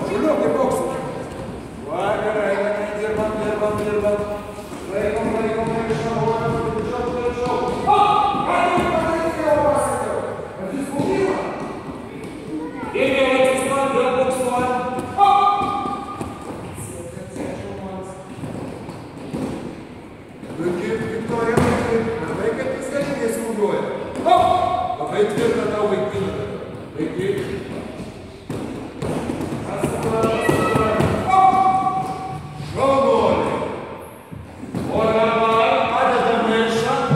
Liuliuk į boksą. Va, gerai, dirbam. Laikom, plačiau. O! Padaryti jau pasakiau. Ar jis spaudimą? Irgi laikysman, dėl boksuojant. O! Viktorija, labai kaip jis galingai smūgiuoja. O! Labai tvirta.